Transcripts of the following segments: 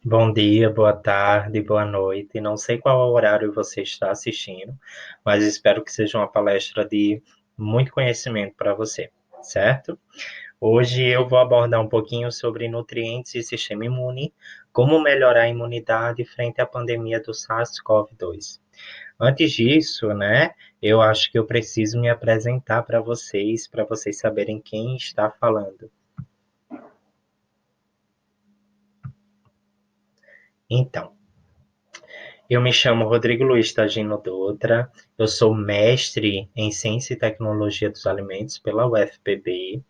Bom dia, boa tarde, boa noite. Não sei qual horário você está assistindo, mas espero que seja uma palestra de muito conhecimento para você, certo? Hoje eu vou abordar um pouquinho sobre nutrientes e sistema imune, como melhorar a imunidade frente à pandemia do SARS-CoV-2. Antes disso, né, eu acho que eu preciso me apresentar para vocês saberem quem está falando. Então, eu me chamo Rodrigo Luiz Tagino Dutra, eu sou mestre em Ciência e Tecnologia dos Alimentos pela UFPB.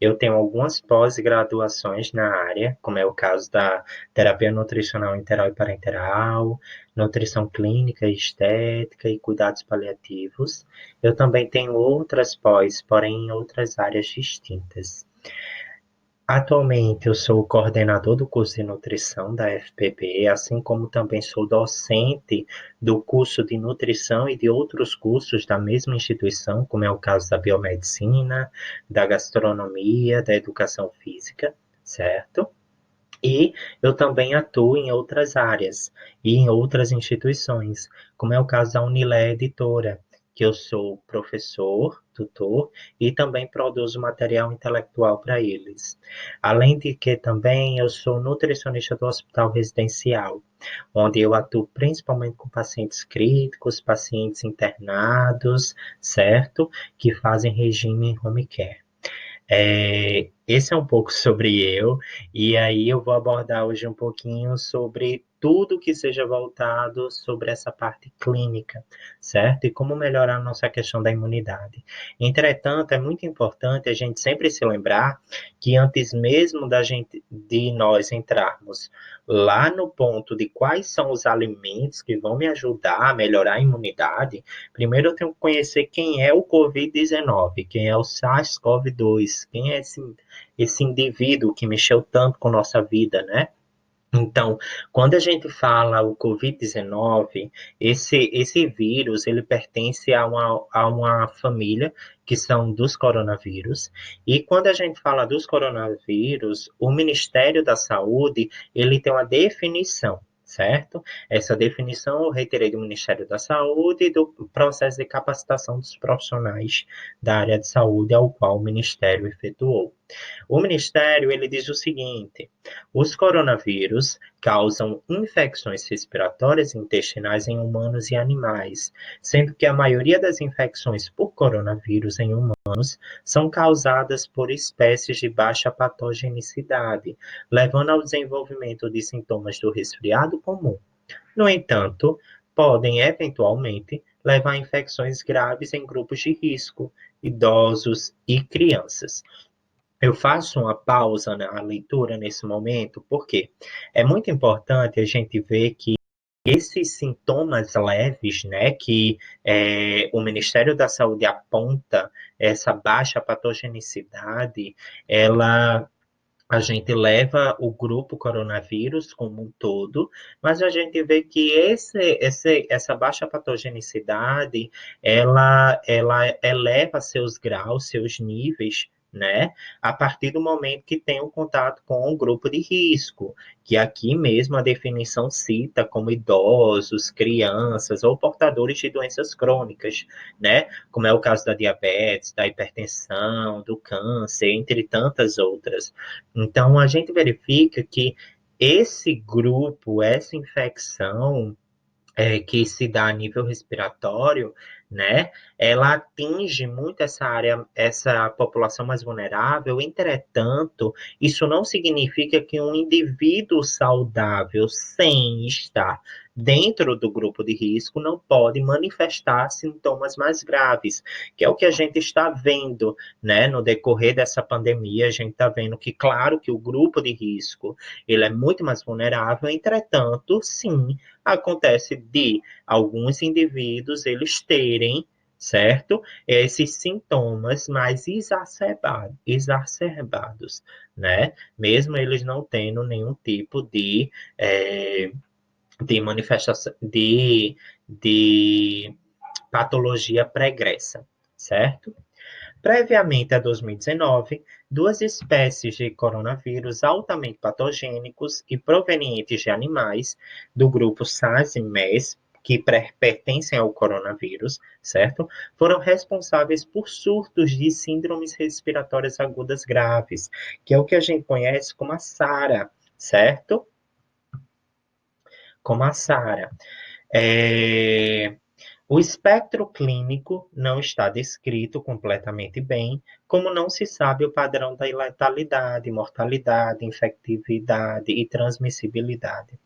Eu tenho algumas pós-graduações na área, como é o caso da terapia nutricional interal e parenteral, nutrição clínica e estética e cuidados paliativos. Eu também tenho outras pós, porém em outras áreas distintas. Atualmente eu sou o coordenador do curso de nutrição da FPB, assim como também sou docente do curso de nutrição e de outros cursos da mesma instituição, como é o caso da biomedicina, da gastronomia, da educação física, certo? E eu também atuo em outras áreas e em outras instituições, como é o caso da Unilé Editora, que eu sou professor, tutor e também produzo material intelectual para eles. Além de que também eu sou nutricionista do Hospital Residencial, onde eu atuo principalmente com pacientes críticos, pacientes internados, certo? Que fazem regime em home care. Esse é um pouco sobre eu, e aí eu vou abordar hoje um pouquinho sobre tudo que seja voltado sobre essa parte clínica, certo? E como melhorar a nossa questão da imunidade. Entretanto, é muito importante a gente sempre se lembrar que antes mesmo de nós entrarmos lá no ponto de quais são os alimentos que vão me ajudar a melhorar a imunidade, primeiro eu tenho que conhecer quem é o Covid-19, quem é o SARS-CoV-2, quem é esse indivíduo que mexeu tanto com nossa vida, né? Então, quando a gente fala o Covid-19, esse vírus, ele pertence a uma família que são dos coronavírus. E quando a gente fala dos coronavírus, o Ministério da Saúde, ele tem uma definição, certo? Essa definição eu retirei do Ministério da Saúde e do processo de capacitação dos profissionais da área de saúde ao qual o Ministério efetuou. O Ministério, ele diz o seguinte: os coronavírus causam infecções respiratórias e intestinais em humanos e animais, sendo que a maioria das infecções por coronavírus em humanos são causadas por espécies de baixa patogenicidade, levando ao desenvolvimento de sintomas do resfriado comum. No entanto, podem eventualmente levar a infecções graves em grupos de risco, idosos e crianças. Eu faço uma pausa na leitura nesse momento, porque é muito importante a gente ver que esses sintomas leves, né, que o Ministério da Saúde aponta, essa baixa patogenicidade, ela a gente leva o grupo coronavírus como um todo, mas a gente vê que essa baixa patogenicidade, ela eleva seus graus, seus níveis, né? A partir do momento que tem o contato com o grupo de risco, que aqui mesmo a definição cita como idosos, crianças ou portadores de doenças crônicas, né? Como é o caso da diabetes, da hipertensão, do câncer, entre tantas outras. Então, a gente verifica que esse grupo, essa infecção que se dá a nível respiratório, né, ela atinge muito essa área, essa população mais vulnerável. Entretanto, isso não significa que um indivíduo saudável, sem estar dentro do grupo de risco não pode manifestar sintomas mais graves, que é o que a gente está vendo, né, no decorrer dessa pandemia. A gente está vendo que, claro, que o grupo de risco ele é muito mais vulnerável, entretanto, sim, acontece de alguns indivíduos eles terem, certo? Esses sintomas mais exacerbados, né? Mesmo eles não tendo nenhum tipo de manifestação, de patologia pregressa, certo? Previamente a 2019, duas espécies de coronavírus altamente patogênicos e provenientes de animais do grupo SARS e MERS, que pertencem ao coronavírus, certo? Foram responsáveis por surtos de síndromes respiratórias agudas graves, que é o que a gente conhece como a SARA, certo? Como a SARA. É, O espectro clínico não está descrito completamente bem, como não se sabe o padrão da letalidade, mortalidade, infectividade e transmissibilidade.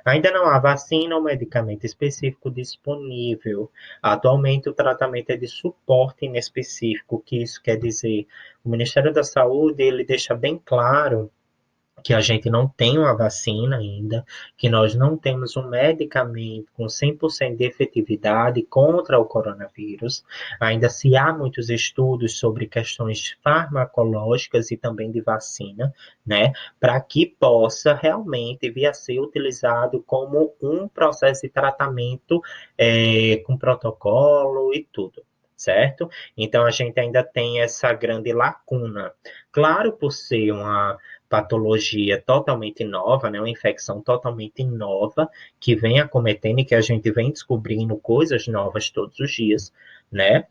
Ainda não há vacina ou medicamento específico disponível. Atualmente, o tratamento é de suporte inespecífico. O que isso quer dizer? O Ministério da Saúde ele deixa bem claro que a gente não tem uma vacina ainda, que nós não temos um medicamento com 100% de efetividade contra o coronavírus. Ainda se há muitos estudos sobre questões farmacológicas e também de vacina, né, para que possa realmente vir a ser utilizado como um processo de tratamento com protocolo e tudo. Certo? Então a gente ainda tem essa grande lacuna. Claro, por ser uma patologia totalmente nova, né, uma infecção totalmente nova que vem acometendo e que a gente vem descobrindo coisas novas todos os dias, né?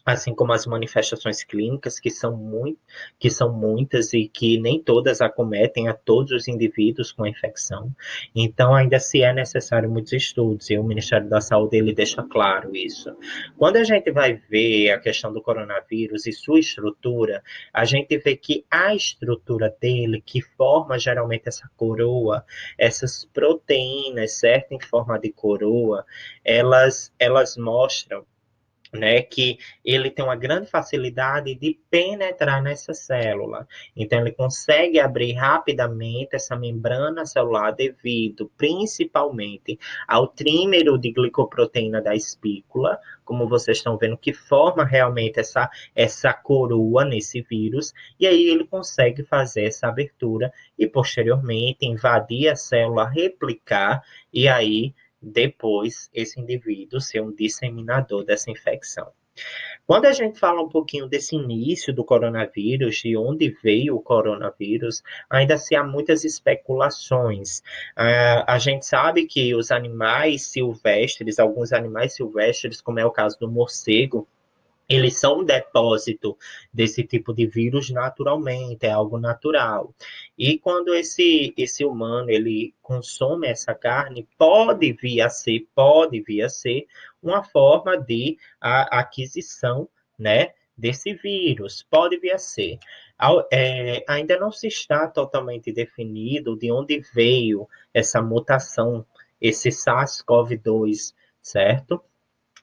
Assim como as manifestações clínicas, que são muitas e que nem todas acometem a todos os indivíduos com a infecção. Então, ainda se é necessário muitos estudos, e o Ministério da Saúde ele deixa claro isso. Quando a gente vai ver a questão do coronavírus e sua estrutura, a gente vê que a estrutura dele, que forma geralmente essa coroa, essas proteínas, certo, em forma de coroa, elas mostram, né, que ele tem uma grande facilidade de penetrar nessa célula. Então, ele consegue abrir rapidamente essa membrana celular devido, principalmente, ao trímero de glicoproteína da espícula, como vocês estão vendo, que forma realmente essa coroa nesse vírus, e aí ele consegue fazer essa abertura e, posteriormente, invadir a célula, replicar, e aí depois esse indivíduo ser um disseminador dessa infecção. Quando a gente fala um pouquinho desse início do coronavírus, de onde veio o coronavírus, ainda se há muitas especulações. A gente sabe que os animais silvestres, alguns animais silvestres, como é o caso do morcego, eles são um depósito desse tipo de vírus naturalmente, é algo natural. E quando esse humano ele consome essa carne, pode vir a ser uma forma de aquisição, né, desse vírus, pode vir a ser. Ainda não se está totalmente definido de onde veio essa mutação, esse SARS-CoV-2, certo?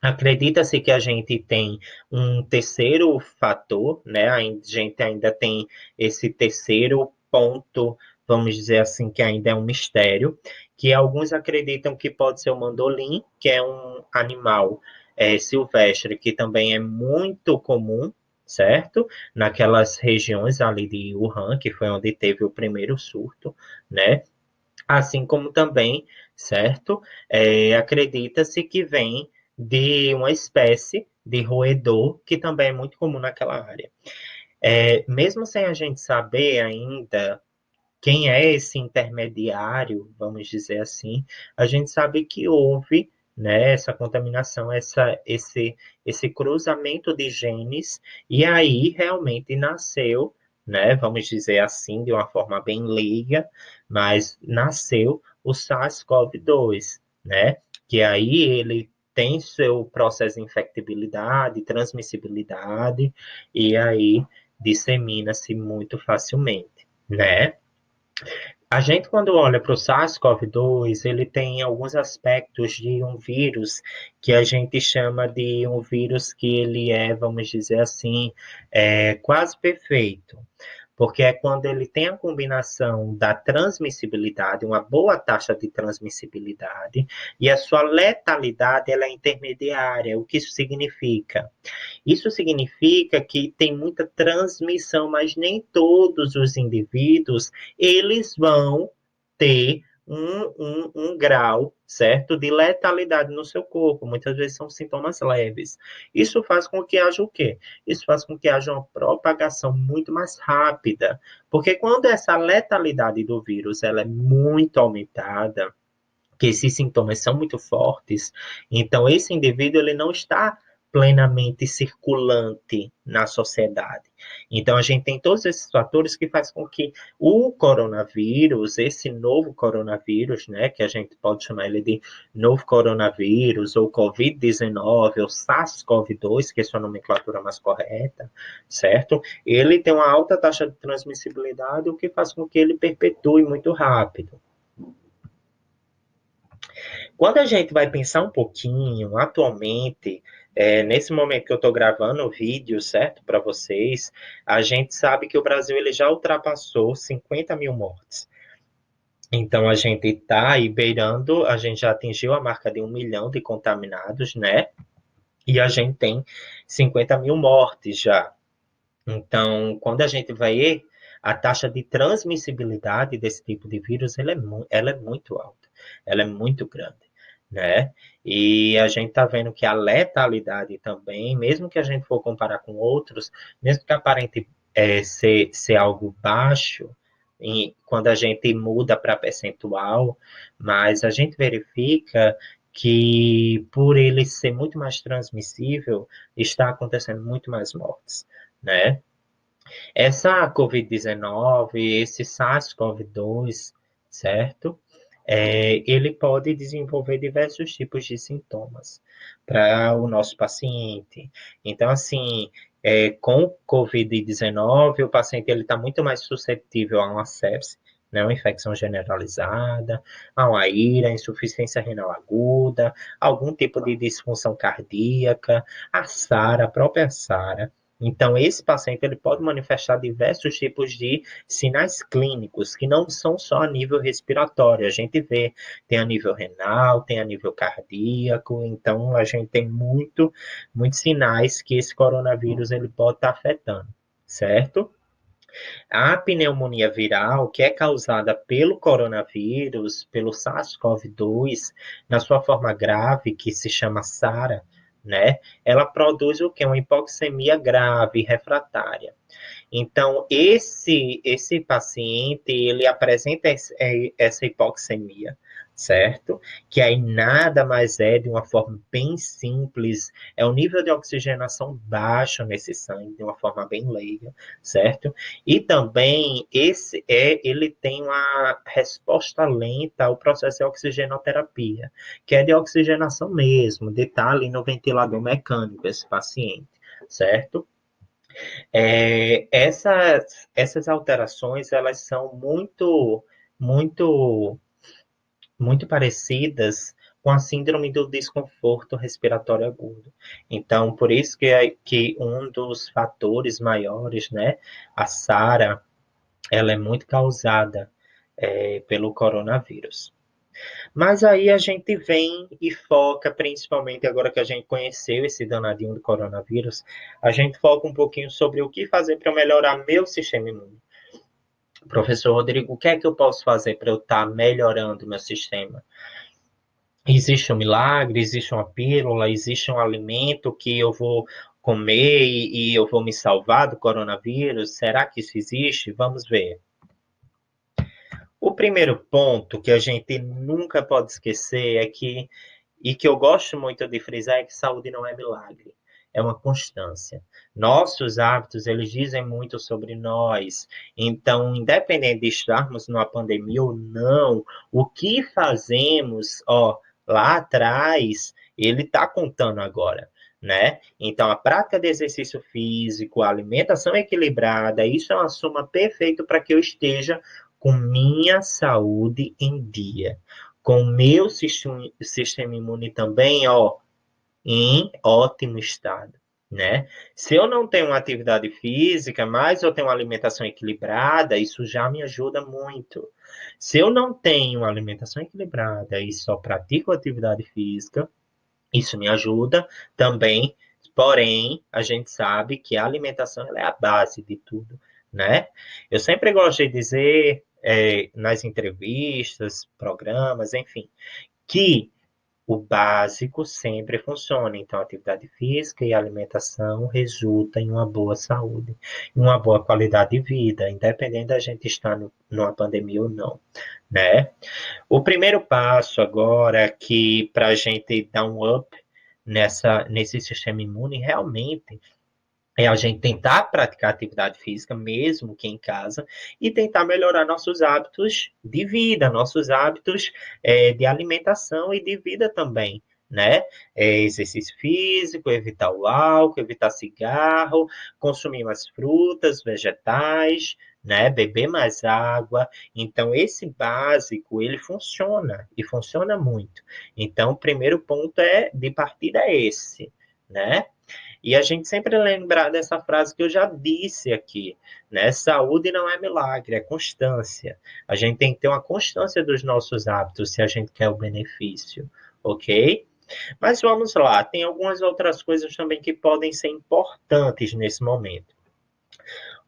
Acredita-se que a gente tem um terceiro fator, né? A gente ainda tem esse terceiro ponto, vamos dizer assim, que ainda é um mistério, que alguns acreditam que pode ser o mandolim, que é um animal silvestre que também é muito comum, certo? Naquelas regiões ali de Wuhan, que foi onde teve o primeiro surto, né? Assim como também, certo? Acredita-se que vem de uma espécie de roedor que também é muito comum naquela área. Mesmo sem a gente saber ainda quem é esse intermediário, vamos dizer assim, a gente sabe que houve, né, essa contaminação, esse cruzamento de genes, e aí realmente nasceu, né, vamos dizer assim, de uma forma bem leiga, mas nasceu o SARS-CoV-2, né, que aí ele tem seu processo de infectabilidade, transmissibilidade, e aí dissemina-se muito facilmente, né? A gente, quando olha para o SARS-CoV-2, ele tem alguns aspectos de um vírus que a gente chama de um vírus que ele é, vamos dizer assim, quase perfeito. Porque é quando ele tem a combinação da transmissibilidade, uma boa taxa de transmissibilidade, e a sua letalidade ela é intermediária. O que isso significa? Isso significa que tem muita transmissão, mas nem todos os indivíduos eles vão ter um grau, certo, de letalidade no seu corpo. Muitas vezes são sintomas leves. Isso faz com que haja o quê? Isso faz com que haja uma propagação muito mais rápida, porque quando essa letalidade do vírus ela é muito aumentada, que esses sintomas são muito fortes, então esse indivíduo ele não está plenamente circulante na sociedade. Então a gente tem todos esses fatores que fazem com que o coronavírus, esse novo coronavírus, né, que a gente pode chamar ele de novo coronavírus ou COVID-19 ou SARS-CoV-2, que é a sua nomenclatura mais correta, certo? Ele tem uma alta taxa de transmissibilidade, o que faz com que ele perpetue muito rápido. Quando a gente vai pensar um pouquinho, atualmente, nesse momento que eu estou gravando o vídeo, certo, para vocês, a gente sabe que o Brasil ele já ultrapassou 50 mil mortes. Então, a gente está aí beirando, a gente já atingiu a marca de 1 milhão de contaminados, né? E a gente tem 50 mil mortes já. Então, quando a gente vai ver, a taxa de transmissibilidade desse tipo de vírus, ela é muito alta, ela é muito grande, né? E a gente está vendo que a letalidade também, mesmo que a gente for comparar com outros, mesmo que aparente ser algo baixo, quando a gente muda para percentual, mas a gente verifica que por ele ser muito mais transmissível, está acontecendo muito mais mortes, né? Essa Covid-19, esse SARS-CoV-2, certo? Ele pode desenvolver diversos tipos de sintomas para o nosso paciente. Então, assim, com o Covid-19, o paciente ele está muito mais suscetível a uma sepse, né, uma infecção generalizada, a uma ira, insuficiência renal aguda, algum tipo de disfunção cardíaca, a SARA, a própria SARA. Então, esse paciente ele pode manifestar diversos tipos de sinais clínicos, que não são só a nível respiratório. A gente vê, tem a nível renal, tem a nível cardíaco. Então, a gente tem muitos sinais que esse coronavírus ele pode estar afetando, certo? A pneumonia viral, que é causada pelo coronavírus, pelo SARS-CoV-2, na sua forma grave, que se chama SARA, né? Ela produz o que? Uma hipoxemia grave, refratária. Então, esse paciente, ele apresenta essa hipoxemia, certo? Que aí nada mais é, de uma forma bem simples, é o nível de oxigenação baixo nesse sangue, de uma forma bem leiga, certo? E também ele tem uma resposta lenta ao processo de oxigenoterapia, que é de oxigenação mesmo, de estar ali no ventilador mecânico esse paciente, certo? Essas alterações elas são muito, muito parecidas com a síndrome do desconforto respiratório agudo. Então, por isso que um dos fatores maiores, né, a SARA, ela é muito causada pelo coronavírus. Mas aí a gente vem e foca, principalmente agora que a gente conheceu esse danadinho do coronavírus, a gente foca um pouquinho sobre o que fazer para melhorar meu sistema imune. Professor Rodrigo, o que é que eu posso fazer para eu estar melhorando meu sistema? Existe um milagre, existe uma pílula, existe um alimento que eu vou comer e eu vou me salvar do coronavírus? Será que isso existe? Vamos ver. O primeiro ponto que a gente nunca pode esquecer é que, e que eu gosto muito de frisar, é que saúde não é milagre, é uma constância. Nossos hábitos, eles dizem muito sobre nós. Então, independente de estarmos numa pandemia ou não, o que fazemos, ó, lá atrás, ele está contando agora. Né? Então, a prática de exercício físico, a alimentação equilibrada, isso é uma soma perfeita para que eu esteja com minha saúde em dia, com meu sistema imune também, ó, em ótimo estado, né? Se eu não tenho uma atividade física, mas eu tenho uma alimentação equilibrada, isso já me ajuda muito. Se eu não tenho uma alimentação equilibrada e só pratico atividade física, isso me ajuda também, porém, a gente sabe que a alimentação ela é a base de tudo, né? Eu sempre gosto de dizer, nas entrevistas, programas, enfim, que o básico sempre funciona. Então, atividade física e alimentação resulta em uma boa saúde, em uma boa qualidade de vida, independente da gente estar numa pandemia ou não, né? O primeiro passo agora que para a gente dar um up nesse sistema imune realmente é a gente tentar praticar atividade física, mesmo que em casa, e tentar melhorar nossos hábitos de vida, nossos hábitos de alimentação e de vida também, né? Exercício físico, evitar o álcool, evitar cigarro, consumir mais frutas, vegetais, né? Beber mais água. Então, esse básico, ele funciona, e funciona muito. Então, o primeiro ponto de partida é esse, né? E a gente sempre lembrar dessa frase que eu já disse aqui, né? Saúde não é milagre, é constância. A gente tem que ter uma constância dos nossos hábitos se a gente quer o benefício, ok? Mas vamos lá, tem algumas outras coisas também que podem ser importantes nesse momento.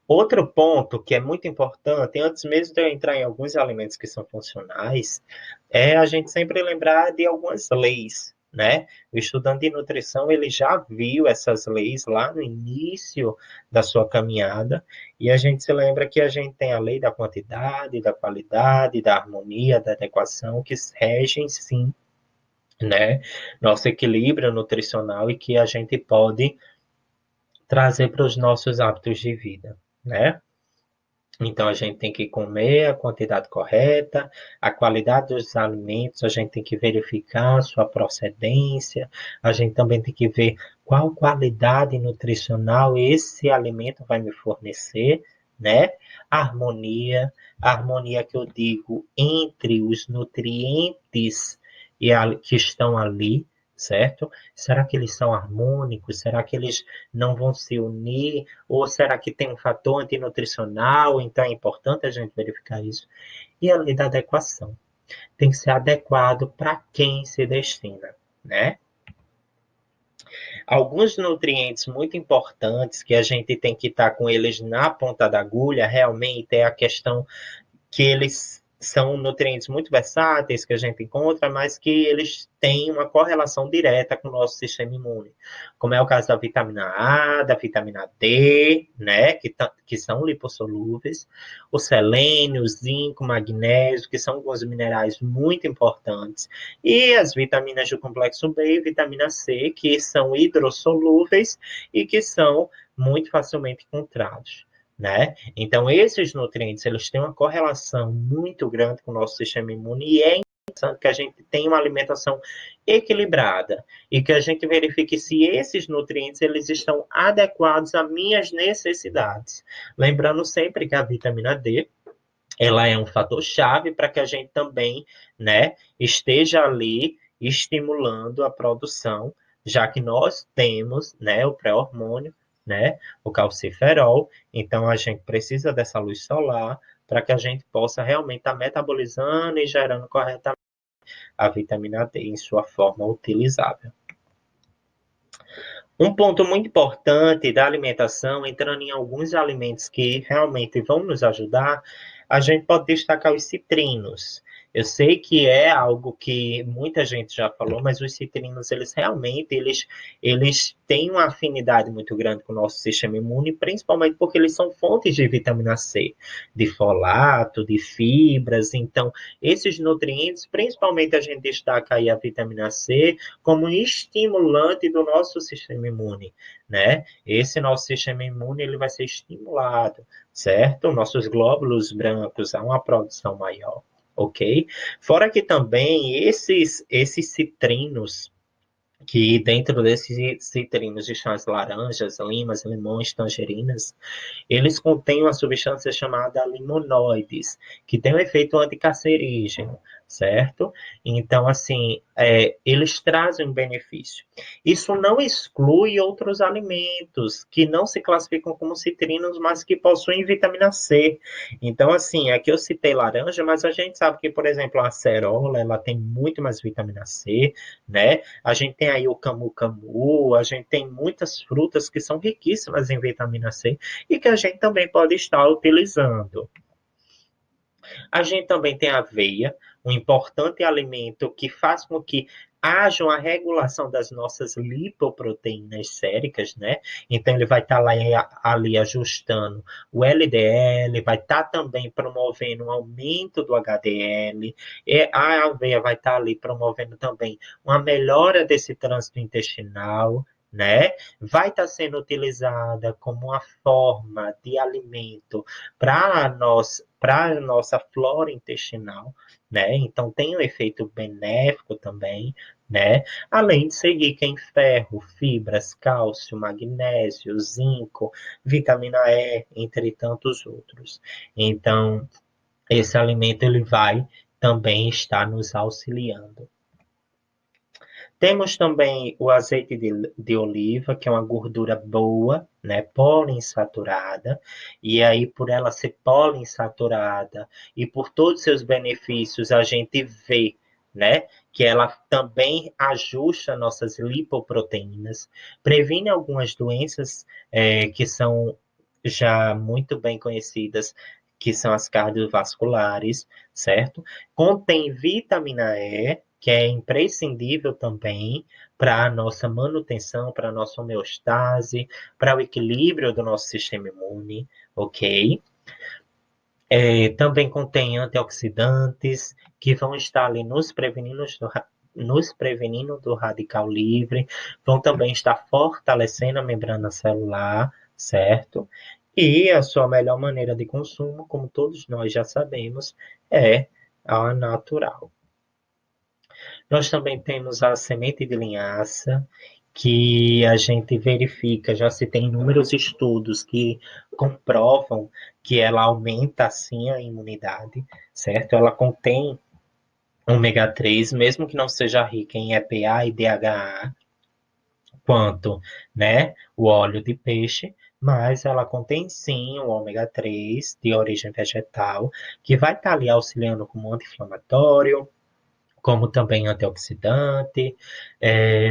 Outro ponto que é muito importante, antes mesmo de eu entrar em alguns alimentos que são funcionais, é a gente sempre lembrar de algumas leis, né? O estudante de nutrição, ele já viu essas leis lá no início da sua caminhada, e a gente se lembra que a gente tem a lei da quantidade, da qualidade, da harmonia, da adequação, que regem, sim, né? Nosso equilíbrio nutricional e que a gente pode trazer para os nossos hábitos de vida, né? Então, a gente tem que comer a quantidade correta, a qualidade dos alimentos, a gente tem que verificar a sua procedência, a gente também tem que ver qual qualidade nutricional esse alimento vai me fornecer, né? A harmonia que eu digo entre os nutrientes que estão ali, certo? Será que eles são harmônicos? Será que eles não vão se unir? Ou será que tem um fator antinutricional? Então é importante a gente verificar isso. E a lei da adequação. Tem que ser adequado para quem se destina, né? Alguns nutrientes muito importantes que a gente tem que estar com eles na ponta da agulha, realmente é a questão que eles são nutrientes muito versáteis que a gente encontra, mas que eles têm uma correlação direta com o nosso sistema imune, como é o caso da vitamina A, da vitamina D, né, que são lipossolúveis, o selênio, o zinco, o magnésio, que são alguns minerais muito importantes, e as vitaminas do complexo B e vitamina C, que são hidrossolúveis e que são muito facilmente encontrados, né? Então, esses nutrientes, eles têm uma correlação muito grande com o nosso sistema imune e é interessante que a gente tenha uma alimentação equilibrada e que a gente verifique se esses nutrientes, eles estão adequados às minhas necessidades. Lembrando sempre que a vitamina D, ela é um fator chave para que a gente também, né, esteja ali estimulando a produção, já que nós temos, né, o pré-hormônio, né, o calciferol, então a gente precisa dessa luz solar para que a gente possa realmente estar metabolizando e gerando corretamente a vitamina D em sua forma utilizável. Um ponto muito importante da alimentação, entrando em alguns alimentos que realmente vão nos ajudar, a gente pode destacar os citrinos. Eu sei que é algo que muita gente já falou, mas os citrinos, eles realmente, eles têm uma afinidade muito grande com o nosso sistema imune, principalmente porque eles são fontes de vitamina C, de folato, de fibras. Então, esses nutrientes, principalmente a gente destaca aí a vitamina C, como estimulante do nosso sistema imune, né? Esse nosso sistema imune ele vai ser estimulado, certo? Nossos glóbulos brancos há uma produção maior, ok? Fora que também esses citrinos que dentro desses citrinos estão as laranjas, limas, limões, tangerinas. Eles contêm uma substância chamada limonoides, que tem um efeito anticancerígeno, certo? Então, assim, eles trazem um benefício. Isso não exclui outros alimentos que não se classificam como citrinos, mas que possuem vitamina C. Então, assim, aqui eu citei laranja, mas a gente sabe que, por exemplo, a acerola, ela tem muito mais vitamina C, né? A gente tem aí o camu-camu, a gente tem muitas frutas que são riquíssimas em vitamina C e que a gente também pode estar utilizando. A gente também tem a aveia, um importante alimento que faz com que haja uma regulação das nossas lipoproteínas séricas, né? Então ele vai estar lá ali ajustando o LDL, vai estar também promovendo um aumento do HDL, e a aveia vai estar ali promovendo também uma melhora desse trânsito intestinal, né? Vai estar sendo utilizada como uma forma de alimento para a nossa flora intestinal, né? Então tem um efeito benéfico também, né? Além de ser rica em ferro, fibras, cálcio, magnésio, zinco, vitamina E, entre tantos outros. Então, esse alimento ele vai também estar nos auxiliando. Temos também o azeite de oliva, que é uma gordura boa, né, poliinsaturada, e aí por ela ser poliinsaturada e por todos os seus benefícios, a gente vê, né, que ela também ajusta nossas lipoproteínas, previne algumas doenças que são já muito bem conhecidas, que são as cardiovasculares, certo? Contém vitamina E, que é imprescindível também para a nossa manutenção, para a nossa homeostase, para o equilíbrio do nosso sistema imune, ok? Também contém antioxidantes que vão estar ali nos prevenindo do radical livre, vão também estar fortalecendo a membrana celular, certo? E a sua melhor maneira de consumo, como todos nós já sabemos, é a natural. Nós também temos a semente de linhaça, que a gente verifica, já se tem inúmeros estudos que comprovam que ela aumenta assim a imunidade, certo? Ela contém ômega 3, mesmo que não seja rica em EPA e DHA, quanto, né, o óleo de peixe, mas ela contém sim o ômega 3 de origem vegetal, que vai estar ali auxiliando como anti-inflamatório, como também antioxidante,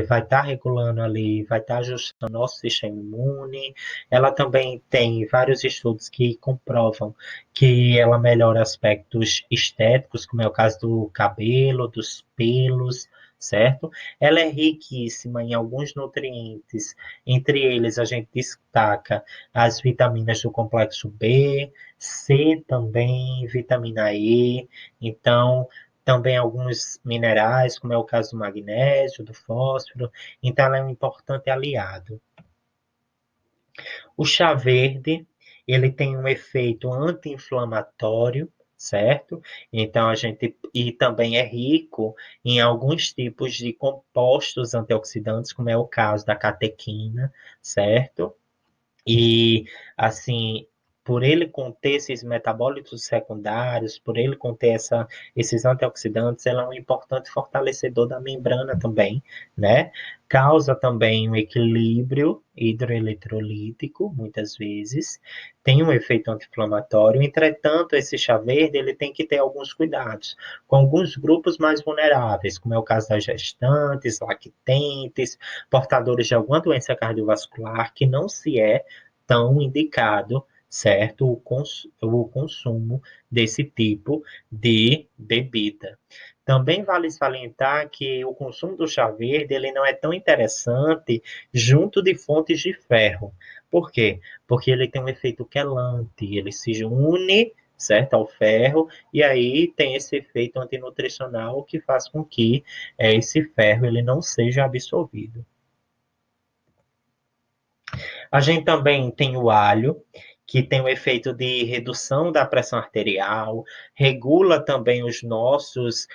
vai estar regulando ali, vai estar ajustando nosso sistema imune. Ela também tem vários estudos que comprovam que ela melhora aspectos estéticos, como é o caso do cabelo, dos pelos, certo? Ela é riquíssima em alguns nutrientes, entre eles a gente destaca as vitaminas do complexo B, C também, vitamina E, então também alguns minerais, como é o caso do magnésio, do fósforo, então ela é um importante aliado. O chá verde, ele tem um efeito anti-inflamatório, certo? Então a gente e também é rico em alguns tipos de compostos antioxidantes, como é o caso da catequina, certo? E, assim, por ele conter esses metabólitos secundários, por ele conter esses antioxidantes, ela é um importante fortalecedor da membrana também, né? Causa também um equilíbrio hidroeletrolítico, muitas vezes, tem um efeito anti-inflamatório. Entretanto, esse chá verde, ele tem que ter alguns cuidados com alguns grupos mais vulneráveis, como é o caso das gestantes, lactentes, portadores de alguma doença cardiovascular, que não se é tão indicado, certo, o consumo desse tipo de bebida. Também vale salientar que o consumo do chá verde ele não é tão interessante junto de fontes de ferro. Por quê? Porque ele tem um efeito quelante, ele se une, certo, ao ferro, e aí tem esse efeito antinutricional que faz com que esse ferro ele não seja absorvido. A gente também tem o alho, que tem o efeito de redução da pressão arterial, regula também os nossos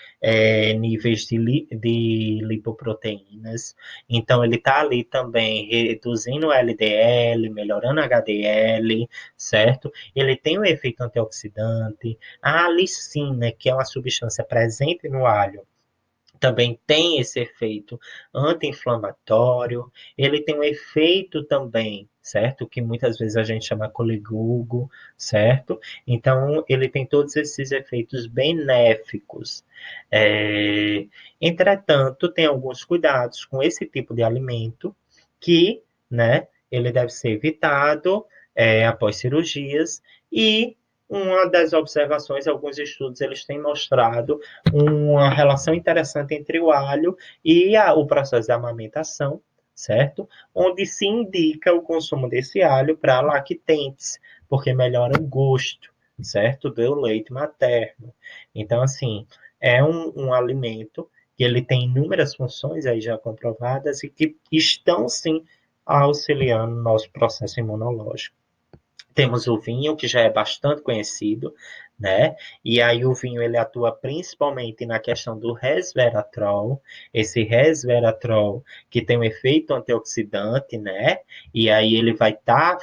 níveis de lipoproteínas. Então, ele está ali também reduzindo o LDL, melhorando o HDL, certo? Ele tem um efeito antioxidante. A alicina, que é uma substância presente no alho, também tem esse efeito anti-inflamatório, ele tem um efeito também, certo? Que muitas vezes a gente chama coligogo, certo? Então, ele tem todos esses efeitos benéficos. É, Entretanto, tem alguns cuidados com esse tipo de alimento que, né, ele deve ser evitado após cirurgias e uma das observações, alguns estudos eles têm mostrado uma relação interessante entre o alho e o processo da amamentação, certo? Onde se indica o consumo desse alho para lactentes, porque melhora o gosto, certo? Do leite materno. Então, assim, é um alimento que ele tem inúmeras funções aí já comprovadas e que estão, sim, auxiliando no nosso processo imunológico. Temos o vinho, que já é bastante conhecido, né? E aí o vinho ele atua principalmente na questão do resveratrol, esse resveratrol que tem um efeito antioxidante, né? E aí ele vai estar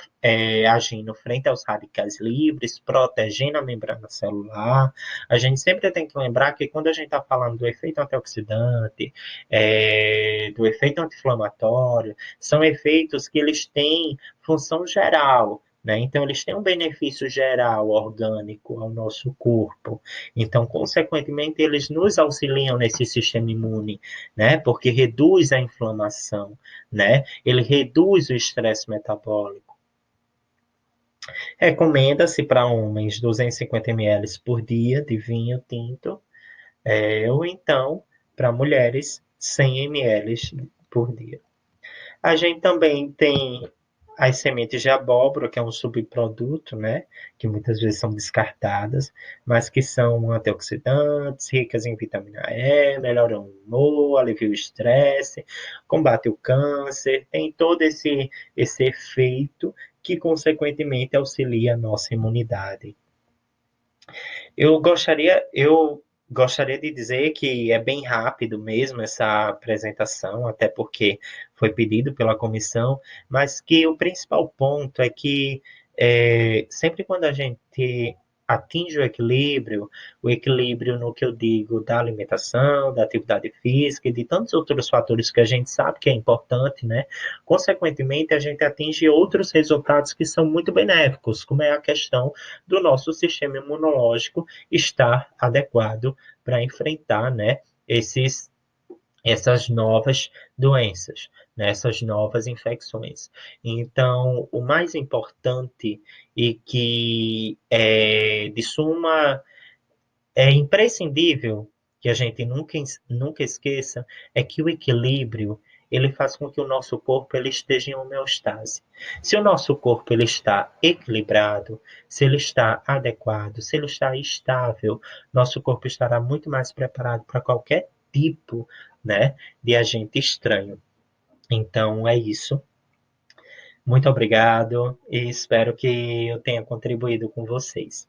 agindo frente aos radicais livres, protegendo a membrana celular. A gente sempre tem que lembrar que quando a gente está falando do efeito antioxidante, do efeito anti-inflamatório, são efeitos que eles têm função geral, né? Então, eles têm um benefício geral orgânico ao nosso corpo. Então, consequentemente, eles nos auxiliam nesse sistema imune, né? Porque reduz a inflamação, né? Ele reduz o estresse metabólico. Recomenda-se para homens 250 ml por dia de vinho tinto, ou então para mulheres 100 ml por dia. A gente também tem as sementes de abóbora, que é um subproduto, né? Que muitas vezes são descartadas, mas que são antioxidantes, ricas em vitamina E, melhoram o humor, alivia o estresse, combate o câncer, tem todo esse efeito que, consequentemente, auxilia a nossa imunidade. Eu gostaria de dizer que é bem rápido mesmo essa apresentação, até porque foi pedido pela comissão, mas que o principal ponto é que sempre quando a gente atinge o equilíbrio no que eu digo da alimentação, da atividade física e de tantos outros fatores que a gente sabe que é importante, né? Consequentemente, a gente atinge outros resultados que são muito benéficos, como é a questão do nosso sistema imunológico estar adequado para enfrentar, né, essas novas doenças, né, essas novas infecções. Então, o mais importante e que é de suma é imprescindível que a gente nunca esqueça é que o equilíbrio ele faz com que o nosso corpo ele esteja em homeostase. Se o nosso corpo ele está equilibrado, se ele está adequado, se ele está estável, nosso corpo estará muito mais preparado para qualquer tipo, né, de agente estranho. Então é isso. Muito obrigado e espero que eu tenha contribuído com vocês.